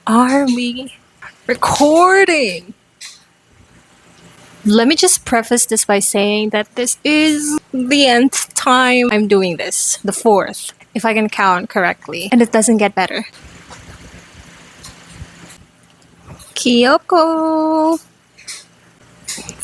Are we recording? Let me just preface this by saying that this is the nth time I'm doing this, the fourth, if I can count correctly, and it doesn't get better. Kyoko!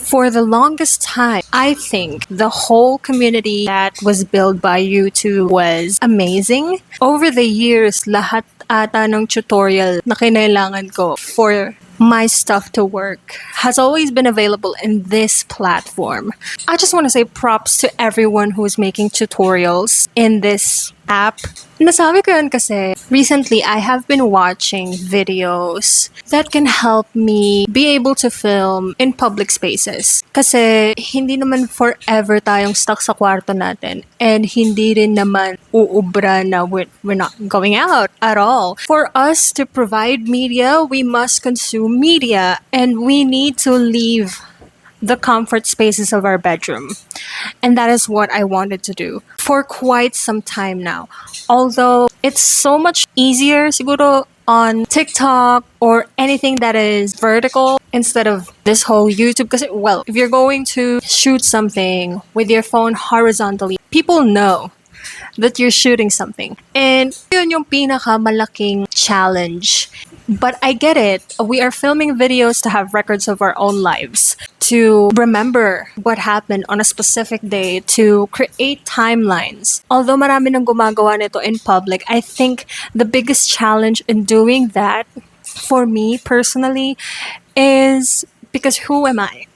For the longest time, I think the whole community that was built by YouTube was amazing. Over the years, lahat ata ng tutorial na kinailangan ko for my stuff to work has always been available in this platform. I just want to say props to everyone who is making tutorials in this app. Nasabi ko yun kasi recently I have been watching videos that can help me be able to film in public spaces. Kasi hindi naman forever tayong stuck sa kwarto natin and hindi rin naman uubra na we're not going out at all. For us to provide media, we must consume media and we need to leave the comfort spaces of our bedroom. And that is what I wanted to do for quite some time now. Although it's so much easier siguro on TikTok or anything that is vertical instead of this whole YouTube. Because, well, if you're going to shoot something with your phone horizontally, people know that you're shooting something. And yun yung pinakamalaking challenge. But I get it. We are filming videos to have records of our own lives, to remember what happened on a specific day, to create timelines. Although marami nang gumagawa nito in public, I think the biggest challenge in doing that, for me personally, is because who am I?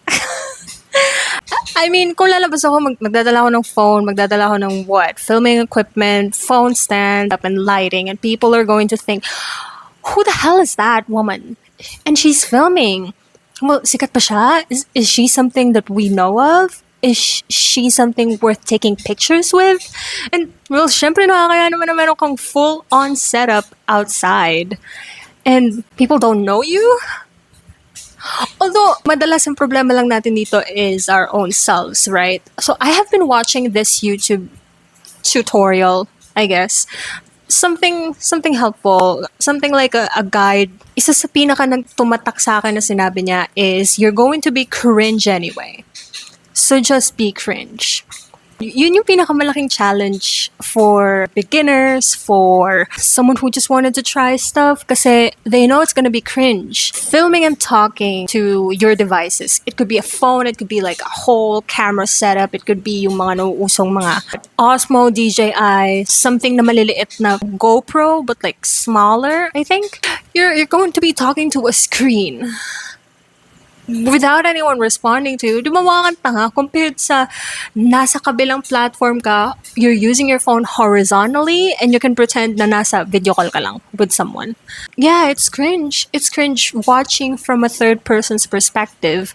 I mean, kung lalabas ako, magdadala ako ng phone, magdadala ako ng what? Filming equipment, phone stand, up and lighting, and people are going to think, who the hell is that woman? And she's filming. Well, sikat pa siya? Is she something that we know of? Is she something worth taking pictures with? And, well, syempre nakakaya naman na meron kang full-on setup outside. And people don't know you? Although, madalas ang problema lang natin dito is our own selves, right? So, I have been watching this YouTube tutorial, I guess. Something helpful, something like a guide. Isa sa pinaka nagtumatak sa akin na sinabi niya is, you're going to be cringe anyway. So, just be cringe. Yun yung pinakamalaking challenge for beginners, for someone who just wanted to try stuff kasi they know it's gonna be cringe. Filming and talking to your devices. It could be a phone, it could be like a whole camera setup, it could be yung mga nauusong mga Osmo, DJI, something na maliliit na GoPro but like smaller, I think. You're going to be talking to a screen without anyone responding to you. Di ba mga tanga compared sa nasa kabilang platform ka, you're using your phone horizontally and you can pretend na nasa video call ka lang with someone. Yeah, it's cringe. It's cringe watching from a third person's perspective.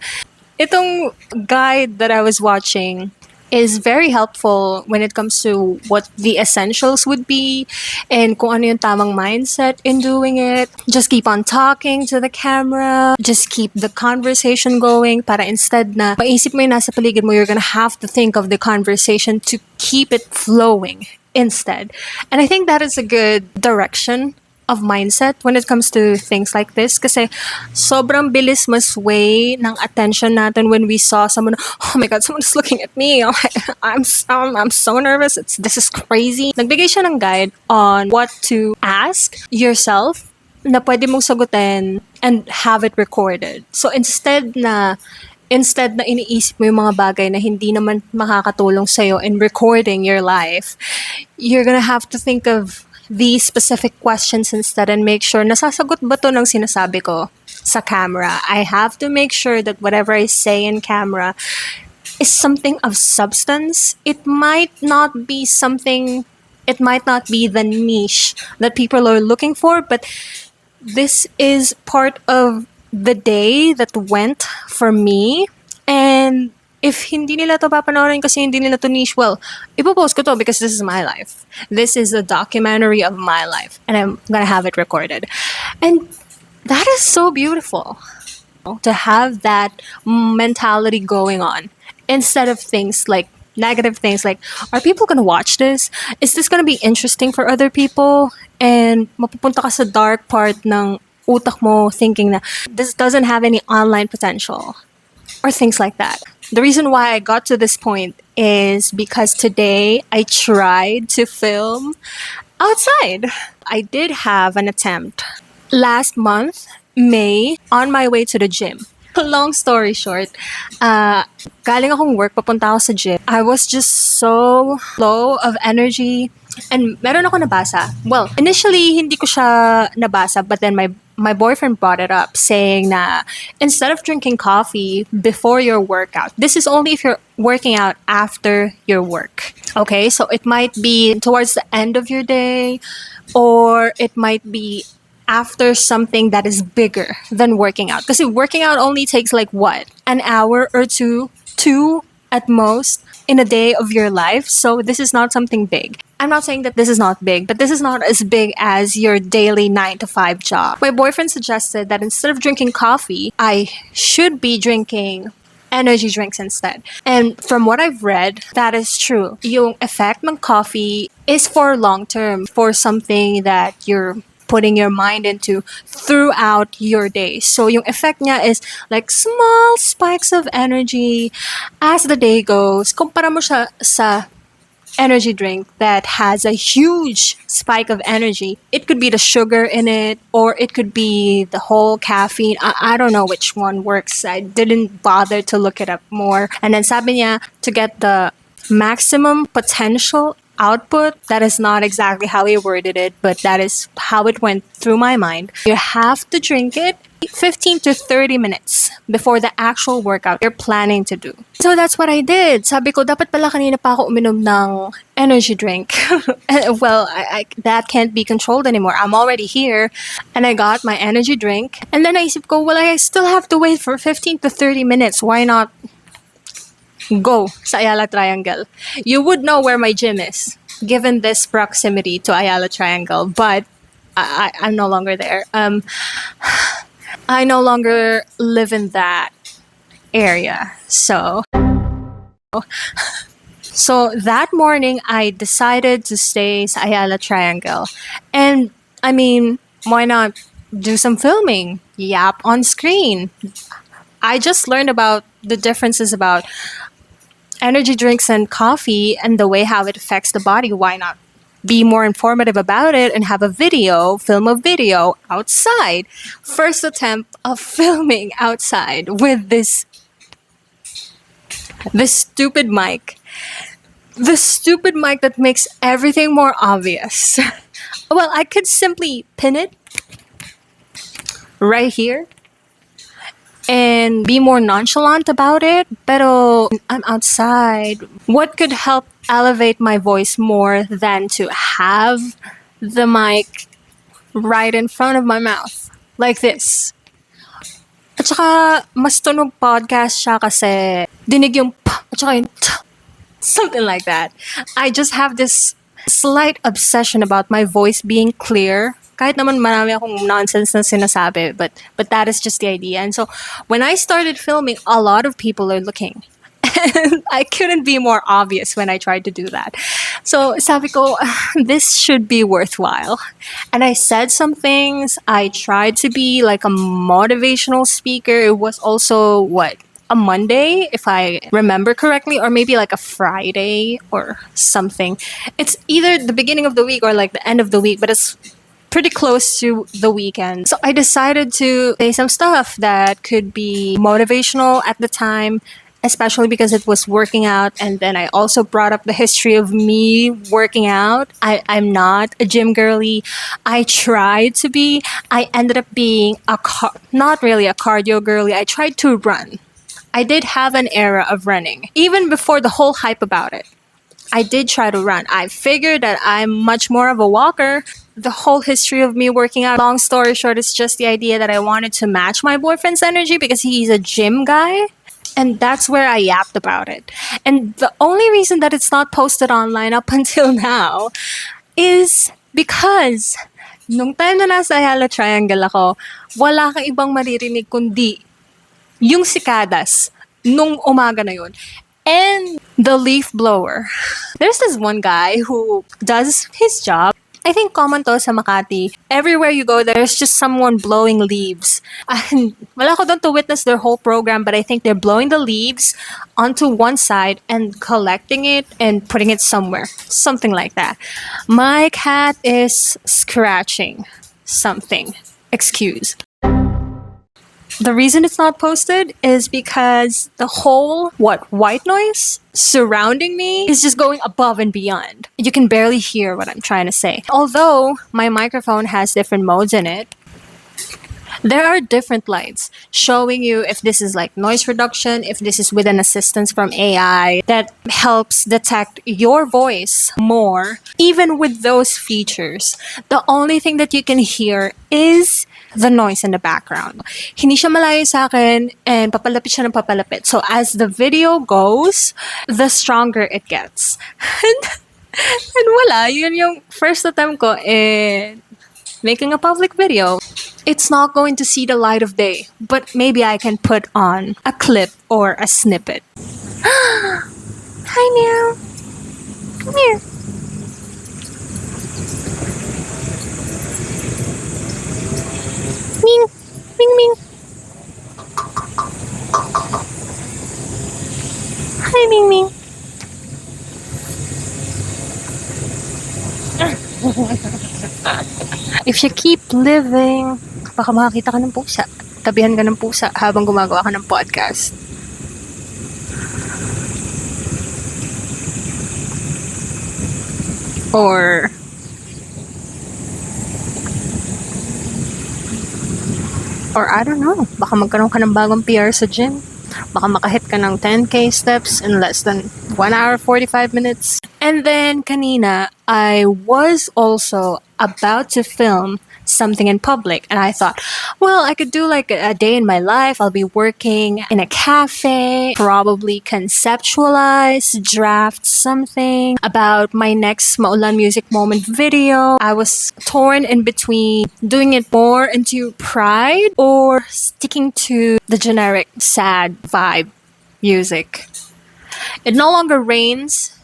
Itong guide that I was watching is very helpful when it comes to what the essentials would be and kung ano yung tamang mindset in doing it. Just keep on talking to the camera. Just keep the conversation going para instead na maisip mo yung nasa paligid mo, you're gonna have to think of the conversation to keep it flowing instead. And I think that is a good direction of mindset when it comes to things like this kasi sobrang bilis masway ng attention natin when we saw someone, oh my god, someone's looking at me. Oh, I'm so nervous. This is crazy. Nagbigay siya ng guide on what to ask yourself na pwede mong sagutin and have it recorded. So instead na iniisip mo yung mga bagay na hindi naman makakatulong sa'yo in recording your life, you're gonna have to think of these specific questions instead and make sure nasasagot ba to ng sinasabi ko sa camera. I have to make sure that whatever I say in camera is something of substance. It might not be the niche that people are looking for, but this is part of the day that went for me. And if hindi nila to papanoorin kasi hindi nila to niche, well, ipopost ko to because this is my life. This is a documentary of my life and I'm gonna have it recorded. And that is so beautiful to have that mentality going on instead of things like negative things like, are people gonna watch this? Is this gonna be interesting for other people? And mapupunta ka sa dark part ng utak mo thinking that this doesn't have any online potential or things like that. The reason why I got to this point is because today I tried to film outside. I did have an attempt last month, May, on my way to the gym. Long story short, galing akong work, papunta ako sa gym. I was just so low of energy. And meron ako nabasa. Well, initially, hindi ko siya nabasa, but then my boyfriend brought it up saying na instead of drinking coffee before your workout, this is only if you're working out after your work. Okay, so it might be towards the end of your day, or it might be after something that is bigger than working out. Because working out only takes like what? An hour or two at most in a day of your life. So this is not something big. I'm not saying that this is not big, but this is not as big as your daily 9 to 5 job. My boyfriend suggested that instead of drinking coffee, I should be drinking energy drinks instead. And from what I've read, that is true. Yung effect ng coffee is for long term, for something that you're putting your mind into throughout your day. So yung effect niya is like small spikes of energy as the day goes. Kumpara mo siya sa energy drink that has a huge spike of energy. It could be the sugar in it, or it could be the whole caffeine. I don't know which one works. I didn't bother to look it up more. And then sabi niya, to get the maximum potential output, that is not exactly how he worded it, but that is how it went through my mind. You have to drink it 15 to 30 minutes before the actual workout you're planning to do. So that's what I did. Sabi ko, dapat pala kanina pa ako uminom ng energy drink. Well, that can't be controlled anymore. I'm already here, and I got my energy drink. And then naisip ko, well, I still have to wait for 15 to 30 minutes. Why not go sa Ayala Triangle? You would know where my gym is, given this proximity to Ayala Triangle, but I'm no longer there. I no longer live in that area. So that morning, I decided to stay sa Ayala Triangle. And I mean, why not do some filming? Yap on screen. I just learned about the differences about energy drinks and coffee and the way how it affects the body. Why not be more informative about it and have a video, film a video outside? First attempt of filming outside with this stupid mic. The stupid mic that makes everything more obvious. Well, I could simply pin it right here and be more nonchalant about it, pero I'm outside. What could help elevate my voice more than to have the mic right in front of my mouth, like this? At saka, mas tunog podcast siya kasi dinig yung pa, at saka yung ta, something like that. I just have this slight obsession about my voice being clear. Kahit naman marami akong nonsense na sinasabi, but that is just the idea. And so when I started filming, a lot of people are looking. And I couldn't be more obvious when I tried to do that. So sabi ko, this should be worthwhile. And I said some things. I tried to be like a motivational speaker. It was also, a Monday, if I remember correctly, or maybe like a Friday or something. It's either the beginning of the week or like the end of the week, but it's pretty close to the weekend. So I decided to say some stuff that could be motivational at the time, especially because it was working out. And then I also brought up the history of me working out. I'm not a gym girly. I tried to be. I ended up being not really a cardio girly. I tried to run. I did have an era of running, even before the whole hype about it. I did try to run. I figured that I'm much more of a walker. The whole history of me working out, long story short, is just the idea that I wanted to match my boyfriend's energy because he's a gym guy. And that's where I yapped about it. And the only reason that it's not posted online up until now is because nung time na nasa Ayala Triangle ako, wala kang ibang maririnig kundi yung sikadas nung umaga na yun. And the leaf blower. There's this one guy who does his job I think common to sa Makati. Everywhere you go, there's just someone blowing leaves. And wala ko doon to witness their whole program, but I think they're blowing the leaves onto one side and collecting it and putting it somewhere. Something like that. My cat is scratching something. Excuse. The reason it's not posted is because the whole white noise surrounding me is just going above and beyond. You can barely hear what I'm trying to say. Although my microphone has different modes in it, there are different lights showing you if this is like noise reduction, if this is with an assistance from AI that helps detect your voice more. Even with those features, the only thing that you can hear is the noise in the background. Hindi siya malayo sa akin and papalapit siya ng papalapit. So as the video goes, the stronger it gets. And wala, yun yung first attempt ko in making a public video. It's not going to see the light of day, but maybe I can put on a clip or a snippet. Hi, Meow. Come here. Ming. Ming, Ming. Hi, Ming, Ming. If you keep living, baka makakita ka ng pusa. Tabihan ka ng pusa habang gumagawa ka ng podcast. Or I don't know, baka magkaroon ka ng bagong PR sa gym. Baka makahit ka ng 10K steps in less than 1 hour 45 minutes. And then kanina, I was also about to film something in public, and I thought, well, I could do like a day in my life. I'll be working in a cafe, probably conceptualize, draft something about my next Maulan Music Moment video. I was torn in between doing it more into pride or sticking to the generic sad vibe music. It no longer rains.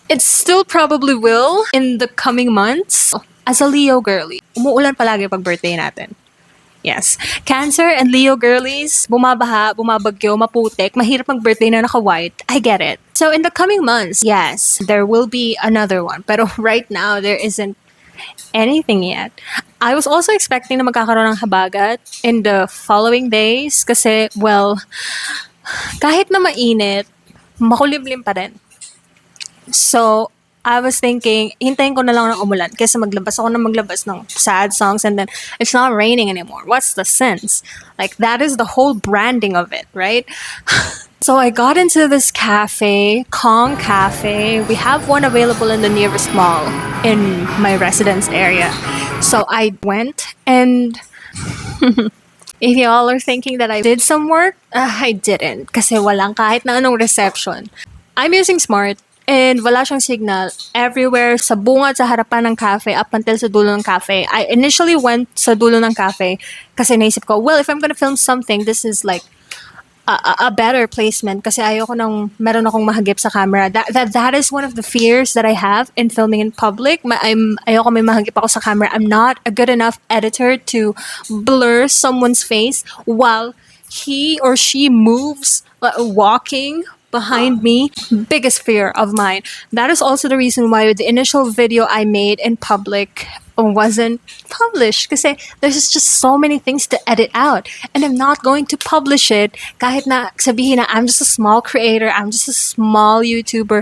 It still probably will in the coming months. As a Leo girly, umuulan palagi pag birthday natin. Yes. Cancer and Leo girlies, bumabaha, bumabagyo, maputik, mahirap mag-birthday na naka-white. I get it. So in the coming months, yes, there will be another one. Pero right now, there isn't anything yet. I was also expecting na magkakaroon ng habagat in the following days kasi, well, kahit na mainit, makulimlim pa rin. So, I was thinking, hintayin ko na lang ng umulan kaysa maglabas ng sad songs and then it's not raining anymore. What's the sense? Like, that is the whole branding of it, right? So I got into this cafe, Kong Cafe. We have one available in the nearest mall in my residence area. So I went and if y'all are thinking that I did some work, I didn't kasi walang kahit na anong reception. I'm using Smart. And wala siyang signal everywhere sa bungad sa harapan ng cafe up until sa dulo ng cafe. I initially went sa dulo ng cafe kasi naisip ko, well, if I'm gonna film something, this is like a better placement kasi ayoko nang meron akong mahagip sa camera. That is one of the fears that I have in filming in public. Ayoko may mahagip ako sa camera. I'm not a good enough editor to blur someone's face while he or she moves, walking behind me. Biggest fear of mine. That is also the reason why the initial video I made in public wasn't published kasi there's just so many things to edit out and I'm not going to publish it kahit na sabihin na I'm just a small creator, I'm just a small YouTuber.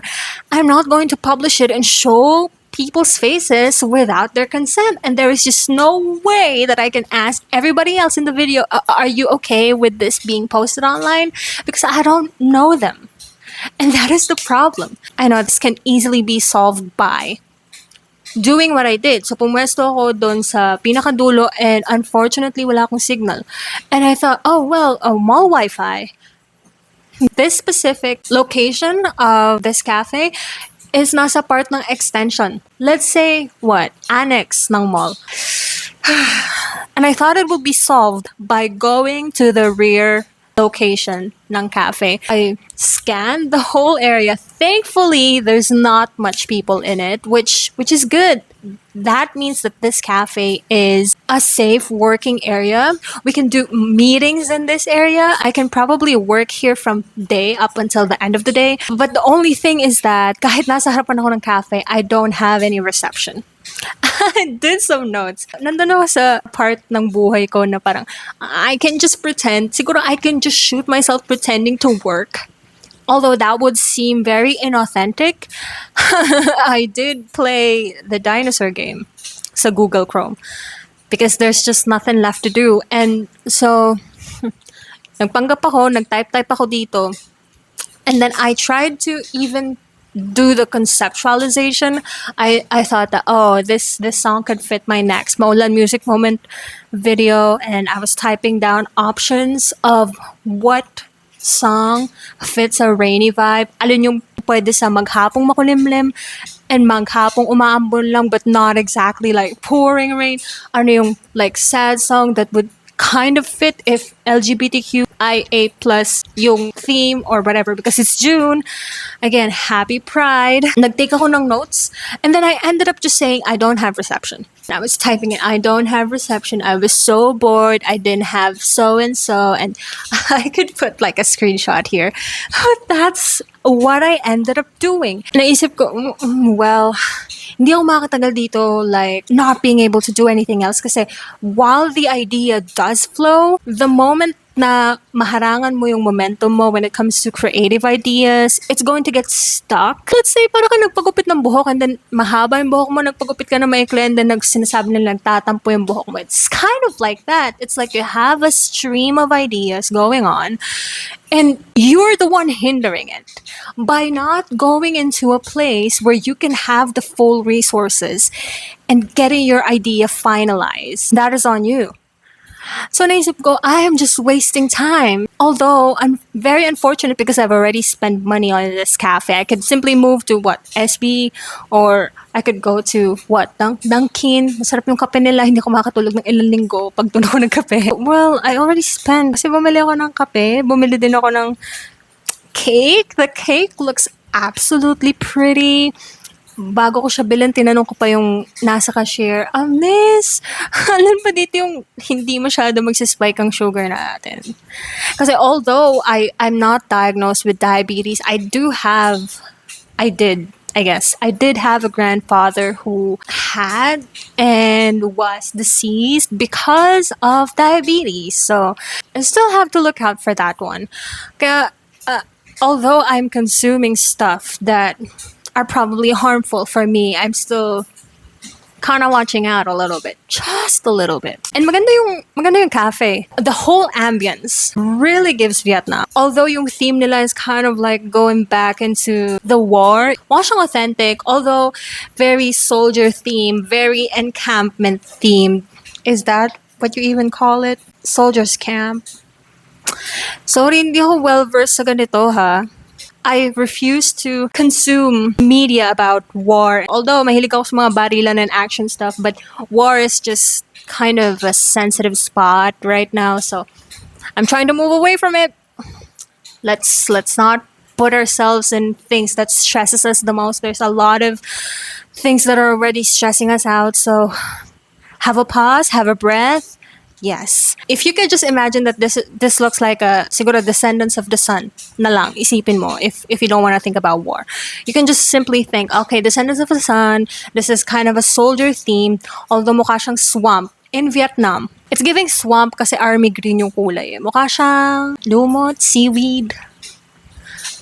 I'm not going to publish it and show people's faces without their consent, and there is just no way that I can ask everybody else in the video, are you okay with this being posted online? Because I don't know them. And that is the problem. I know this can easily be solved by doing what I did. So, pumwesto ako doon sa pinakadulo and unfortunately, wala akong signal. And I thought, oh, well, mall Wi-Fi. This specific location of this cafe is nasa part ng extension. Let's say, annex ng mall. And I thought it would be solved by going to the rear location ng cafe. I scanned the whole area. Thankfully, there's not much people in it, which is good. That means that this cafe is a safe working area. We can do meetings in this area. I can probably work here from day up until the end of the day. But the only thing is that kahit nasa harapan ako ng cafe, I don't have any reception. I did some notes. Nandun ako sa part ng buhay ko na parang I can just pretend. Siguro I can just shoot myself pretending to work. Although that would seem very inauthentic, I did play the dinosaur game sa Google Chrome because there's just nothing left to do. And so, nagpanggap ako, nag-type ako dito. And then I tried to even do the conceptualization. I thought that, oh, this song could fit my next Maulan Music Moment video. And I was typing down options of what song fits a rainy vibe. Alin yung pwede sa maghapong makulimlim and maghapong umaambon lang but not exactly like pouring rain. Ano yung like sad song that would kind of fit if LGBTQIA plus yung theme or whatever because it's June. Again, happy Pride. Nag-take ako ng notes and then I ended up just saying I don't have reception. I was typing it, I don't have reception. I was so bored. I didn't have so and so and I could put like a screenshot here. But that's what I ended up doing. Naisip ko, well, hindi ako makakatagal dito like not being able to do anything else kasi while the idea does flow, the moment na maharangan mo yung momentum mo when it comes to creative ideas, it's going to get stuck. Let's say, parang ka nagpagupit ng buhok and then mahaba yung buhok mo, nagpagupit ka na maikli and then sinasabi nila tatampo yung buhok mo. It's kind of like that. It's like you have a stream of ideas going on and you're the one hindering it by not going into a place where you can have the full resources and getting your idea finalized. That is on you. So naisip ko, I am just wasting time. Although, I'm very unfortunate because I've already spent money on this cafe. I could simply move to what, SB? Or I could go to what, Dunkin? Masarap yung kape nila. Hindi ako makatulog ng ilang linggo pag tunog ko ng kape. Well, I already spent. Kasi bumili ako ng kape. Bumili din ako ng cake. The cake looks absolutely pretty. Bago ko siya bilhin, tinanong ko pa yung nasa cashier, miss, alam pa dito yung hindi masyado magsispike ang sugar natin. Kasi although I'm not diagnosed with diabetes, I did have a grandfather who had and was deceased because of diabetes. So I still have to look out for that one. Kaya, although I'm consuming stuff that are probably harmful for me, I'm still kind of watching out a little bit. Just a little bit. And maganda yung cafe. The whole ambience really gives Vietnam. Although yung theme nila is kind of like going back into the war. Mukha siyang authentic, although very soldier theme, very encampment theme. Is that what you even call it? Soldier's camp? Sorry, hindi ako well-versed sa ganito ha. I refuse to consume media about war. Although mahilig ako sa mga barilan and action stuff, but war is just kind of a sensitive spot right now. So I'm trying to move away from it. Let's not put ourselves in things that stresses us the most. There's a lot of things that are already stressing us out. So have a pause, have a breath. Yes. If you could just imagine that this looks like a siguro Descendants of the Sun na lang, isipin mo if you don't want to think about war. You can just simply think, okay, Descendants of the Sun, this is kind of a soldier theme, although mukha siyang swamp in Vietnam. It's giving swamp kasi army green yung kulay. Mukha siyang lumot, seaweed.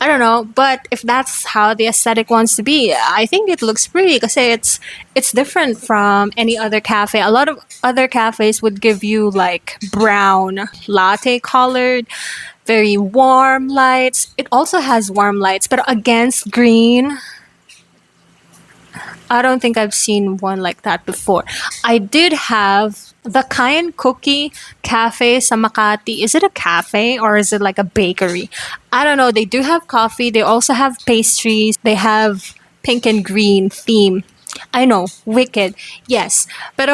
I don't know, but if that's how the aesthetic wants to be, I think it looks pretty because it's different from any other cafe. A lot of other cafes would give you like brown, latte colored, very warm lights. It also has warm lights, but against green. I don't think I've seen one like that before. I did have the Kain Cookie Cafe sa Makati. Is it a cafe or is it like a bakery? I don't know. They do have coffee. They also have pastries. They have pink and green theme I know, Wicked. Yes. But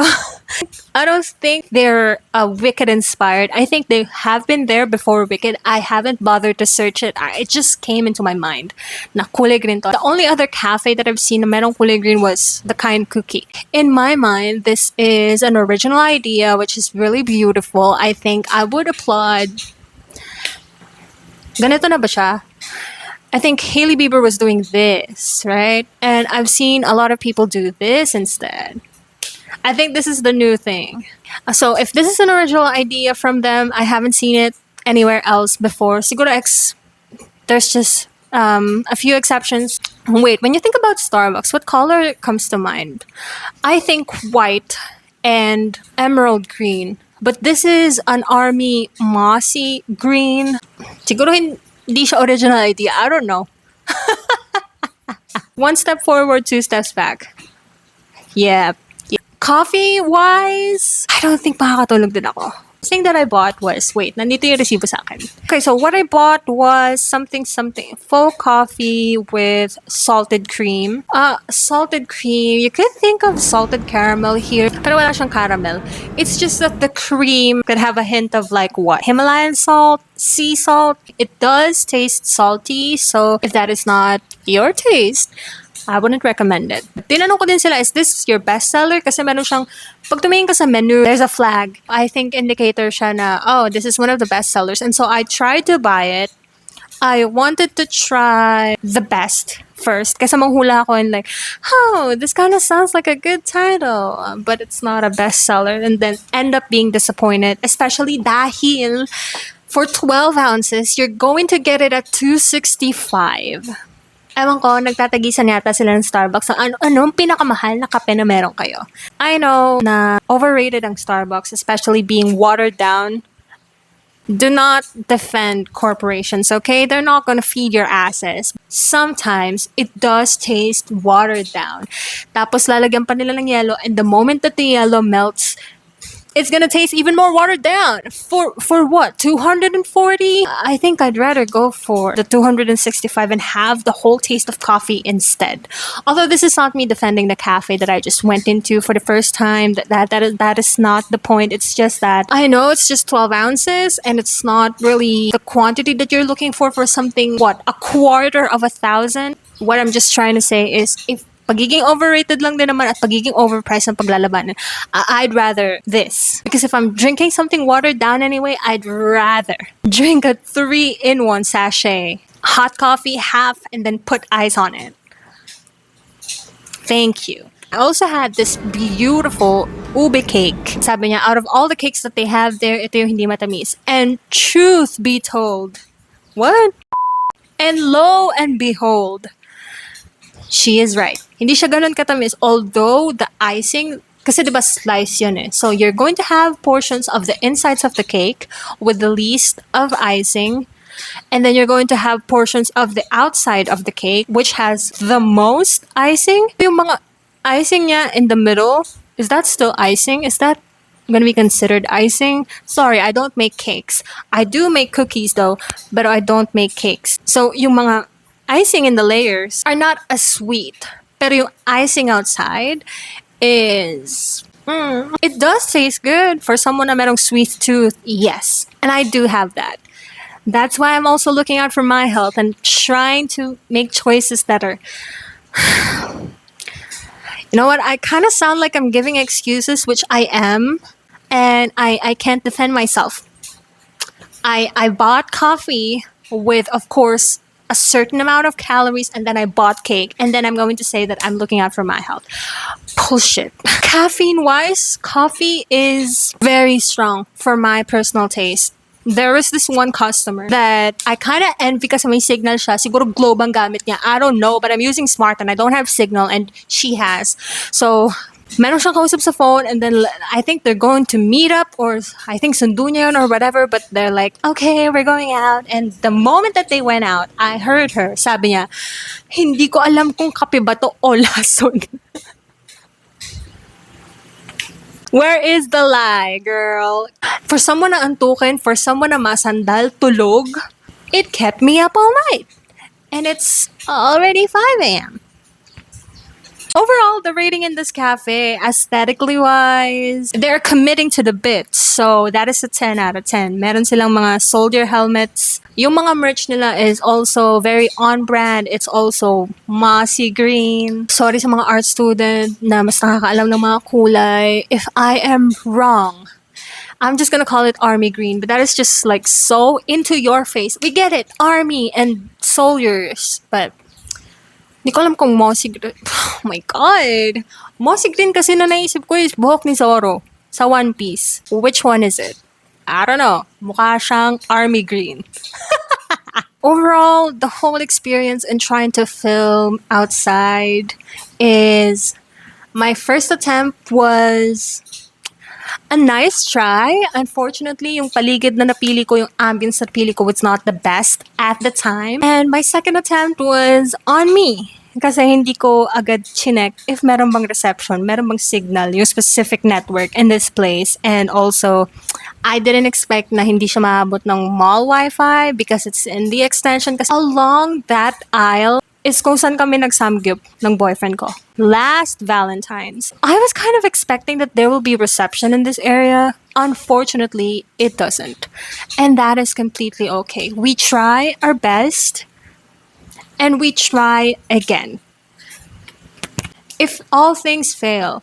I don't think they're Wicked inspired. I think they have been there before Wicked. I haven't bothered to search it. It just came into my mind na kulay green to. The only other cafe that I've seen na merong kulay green was the Kind Cookie. In my mind, this is an original idea which is really beautiful. I think I would applaud. Ganito na ba siya? I think Hailey Bieber was doing this, right? And I've seen a lot of people do this instead. I think this is the new thing. So if this is an original idea from them, I haven't seen it anywhere else before. Siguro there's just a few exceptions. Wait, when you think about Starbucks, what color comes to mind? I think white and emerald green. But this is an army mossy green. Siguro hindi siya original idea. I don't know. One step forward, two steps back. Yeah. Coffee wise, I don't think makakatulog din ako. The thing that I bought was, wait, nandito yung resibo sa akin. Okay, so what I bought was something, faux coffee with salted cream. Salted cream, you could think of salted caramel here, pero wala siyang caramel. It's just that the cream could have a hint of like what? Himalayan salt, sea salt. It does taste salty, so if that is not your taste, I wouldn't recommend it. Tinanong ko din sila, is this your bestseller? Kasi meron siyang, pag tumingin ka sa menu, there's a flag. I think indicator siya na, oh, this is one of the bestsellers. And so I tried to buy it. I wanted to try the best first. Kasi manghula ako and like, oh, this kind of sounds like a good title. But it's not a bestseller. And then end up being disappointed. Especially dahil for 12 ounces, you're going to get it at $265. Ewan ko, nagtatagisan yata sila ng Starbucks ng anong pinakamahal na kape na meron kayo. I know na overrated ang Starbucks, especially being watered down. Do not defend corporations, okay? They're not gonna feed your asses. Sometimes, it does taste watered down. Tapos lalagyan pa nila ng yellow, and the moment that the yellow melts, it's gonna taste even more watered down. For what? 240? I think I'd rather go for the 265 and have the whole taste of coffee instead. Although this is not me defending the cafe that I just went into for the first time. That is not the point. It's just that I know it's just 12 ounces and it's not really the quantity that you're looking for something, what, a quarter of 1,000? What I'm just trying to say is, if pagiging overrated lang din naman at pagiging overpriced ang paglalabanan, I'd rather this. Because if I'm drinking something watered down anyway, I'd rather drink a 3-in-1 sachet. Hot coffee, half, and then put ice on it. Thank you. I also had this beautiful ube cake. Sabi niya, out of all the cakes that they have there, ito yung hindi matamis. And truth be told, what? And lo and behold, she is right. Hindi siya ganun katamis. Although the icing, kasi diba slice yun eh. So you're going to have portions of the insides of the cake with the least of icing. And then you're going to have portions of the outside of the cake which has the most icing. Yung mga icing niya in the middle, is that still icing? Is that going to be considered icing? Sorry, I don't make cakes. I do make cookies though, but I don't make cakes. So yung mga icing in the layers are not as sweet. Pero yung icing outside is... it does taste good for someone na merong sweet tooth. Yes. And I do have that. That's why I'm also looking out for my health and trying to make choices that are... You know what? I kind of sound like I'm giving excuses, which I am. And I can't defend myself. I bought coffee with, of course, a certain amount of calories, and then I bought cake, and then I'm going to say that I'm looking out for my health. Bullshit. Caffeine wise, coffee is very strong for my personal taste. There was this one customer that I kind of envy kasi may signal siya. Siguro globe ang gamit niya. I don't know, but I'm using smart and I don't have signal and she has. So, meron siyang kausap sa phone and then I think they're going to meet up or I think sundo niya yun or whatever, but they're like, okay, we're going out. And the moment that they went out, I heard her, sabi niya, hindi ko alam kung kape ba to o lason. Where is the lie, girl? For someone na antukin, for someone na masandal, tulog, it kept me up all night. And it's already 5 a.m. Overall, the rating in this cafe, aesthetically wise, they're committing to the bits. So that is a 10 out of 10. Meron silang mga soldier helmets. Yung mga merch nila is also very on brand. It's also mossy green. Sorry sa mga art student na mas nakakaalam ng mga kulay. If I am wrong, I'm just gonna call it army green, but that is just like so into your face. We get it, army and soldiers, but hindi ko alam kung mossy green. Oh my God! Mossy green kasi na naisip ko is buhok ni Zoro sa One Piece. Which one is it? I don't know. Mukha siyang army green. Overall, the whole experience in trying to film outside is my first attempt was a nice try. Unfortunately, yung paligid na napili ko, yung ambience na napili ko was not the best at the time. And my second attempt was on me. Kasi hindi ko agad chinek if meron bang reception, meron bang signal, yung specific network in this place. And also, I didn't expect na hindi siya maabot ng mall Wi-Fi because it's in the extension. Kasi along that aisle is kung saan kami nag-samgyup ng boyfriend ko. Last Valentine's. I was kind of expecting that there will be reception in this area. Unfortunately, it doesn't. And that is completely okay. We try our best and we try again. If all things fail,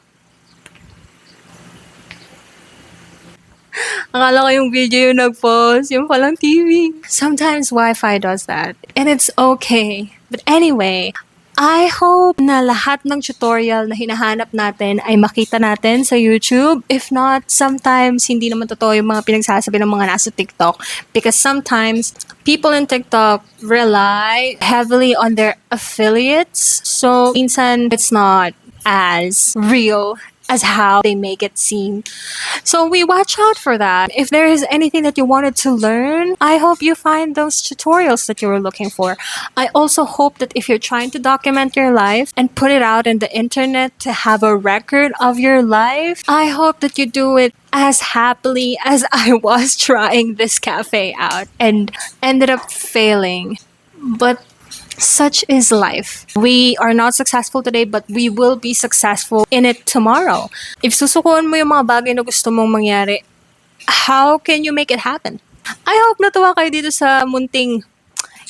akala ko yung video yung nag-post, yung palang TV. Sometimes Wi-Fi does that, and it's okay. But anyway, I hope na lahat ng tutorial na hinahanap natin ay makita natin sa YouTube. If not, sometimes hindi naman totoo yung mga pinagsasabi ng mga nasa TikTok. Because sometimes, people in TikTok rely heavily on their affiliates. So, minsan, it's not as real as how they make it seem. So we watch out for that. If there is anything that you wanted to learn, I hope you find those tutorials that you were looking for. I also hope that if you're trying to document your life and put it out in the internet to have a record of your life, I hope that you do it as happily as I was trying this cafe out and ended up failing. But such is life. We are not successful today, but we will be successful in it tomorrow. If susukuan mo yung mga bagay na gusto mong mangyari, how can you make it happen? I hope natuwa kayo dito sa munting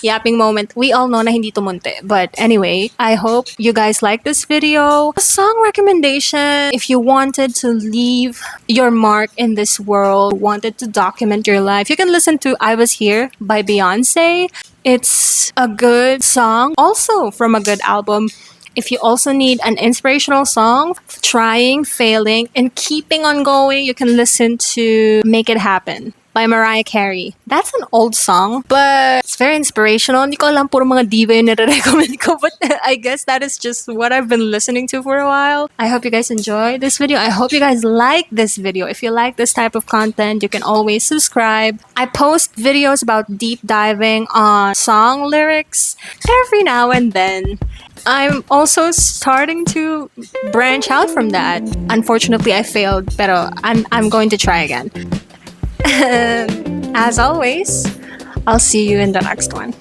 yapping moment. We all know na hindi to munti. But anyway, I hope you guys like this video. A song recommendation, if you wanted to leave your mark in this world, wanted to document your life, you can listen to I Was Here by Beyonce. It's a good song, also from a good album. If you also need an inspirational song, trying, failing, and keeping on going, you can listen to Make It Happen by Mariah Carey. That's an old song, but it's very inspirational. Hindi ko alam, puro mga diva yung nire-recommend ko, but I guess that is just what I've been listening to for a while. I hope you guys enjoyed this video. I hope you guys like this video. If you like this type of content, you can always subscribe. I post videos about deep diving on song lyrics every now and then. I'm also starting to branch out from that. Unfortunately, I failed, pero I'm going to try again. As always, I'll see you in the next one.